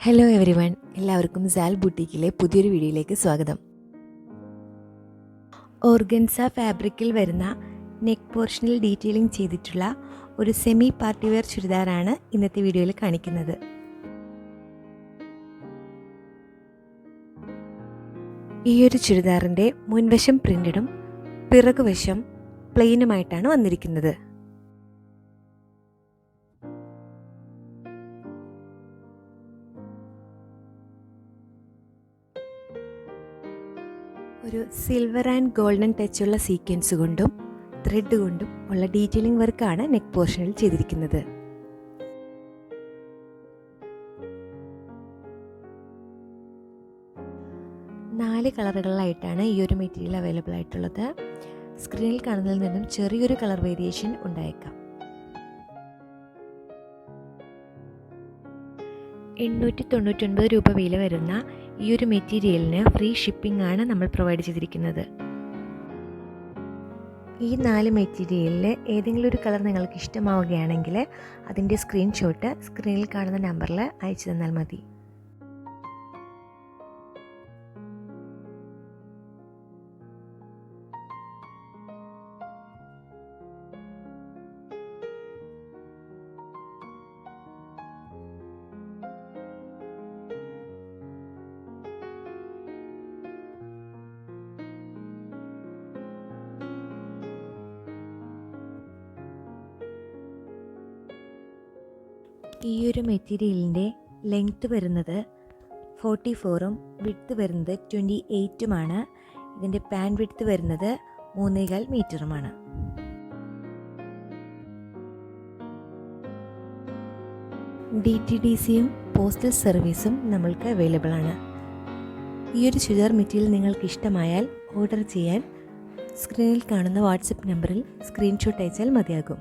Hello every one, എല്ലാവർക്കും സാൽ ബുട്ടീക്കിലെ പുതിയൊരു വീഡിയോയിലേക്ക് സ്വാഗതം. ഓർഗൻസ ഫാബ്രിക്കിൽ വരുന്ന നെക്ക് പോർഷനിൽ ഡീറ്റെയിലിംഗ് ചെയ്തിട്ടുള്ള ഒരു സെമി പാർട്ടി വെയർ ചുരിദാറാണ് ഇന്നത്തെ വീഡിയോയിൽ കാണിക്കുന്നത്. ഈ ഒരു ചുരിദാറിൻ്റെ മുൻവശം പ്രിൻ്റഡും പിറകുവശം പ്ലെയിനുമായിട്ടാണ് വന്നിരിക്കുന്നത്. ഒരു സിൽവർ ആൻഡ് ഗോൾഡൻ ടച്ചുള്ള സീക്വൻസ് കൊണ്ടും ത്രെഡ് കൊണ്ടും ഉള്ള ഡീറ്റെയിലിംഗ് വർക്കാണ് നെക്ക് പോർഷനിൽ ചെയ്തിരിക്കുന്നത്. നാല് കളറുകളിലായിട്ടാണ് ഈ ഒരു മെറ്റീരിയൽ അവൈലബിൾ ആയിട്ടുള്ളത്. സ്ക്രീനിൽ കാണുന്നതിൽ നിന്നും ചെറിയൊരു കളർ വേരിയേഷൻ ഉണ്ടായേക്കാം. 899 രൂപ വില വരുന്ന ഈ ഒരു മെറ്റീരിയലിന് ഫ്രീ ഷിപ്പിംഗ് ആണ് നമ്മൾ പ്രൊവൈഡ് ചെയ്തിരിക്കുന്നത്. ഈ 4 മെറ്റീരിയലിൽ ഏതെങ്കിലും ഒരു കളർ നിങ്ങൾക്ക് ഇഷ്ടമാവുകയാണെങ്കിൽ അതിൻ്റെ സ്ക്രീൻഷോട്ട് സ്ക്രീനിൽ കാണുന്ന നമ്പറിൽ അയച്ചു തന്നാൽ മതി. ഈ ഒരു മെറ്റീരിയലിൻ്റെ ലെങ്ത്ത് വരുന്നത് 44ഉം വിഡ്ത്ത് വരുന്നത് 28ഉമാണ്. ഇതിൻ്റെ പാൻ വിഡ്ത്ത് വരുന്നത് 3.25 മീറ്ററുമാണ്. DTDCയും പോസ്റ്റൽ സർവീസും നമ്മൾക്ക് അവൈലബിൾ ആണ്. ഈ ഒരു ചുരിദാർ മെറ്റീരിയൽ നിങ്ങൾക്ക് ഇഷ്ടമായാൽ ഓർഡർ ചെയ്യാൻ സ്ക്രീനിൽ കാണുന്ന വാട്സപ്പ് നമ്പറിൽ സ്ക്രീൻഷോട്ട് അയച്ചാൽ മതിയാകും.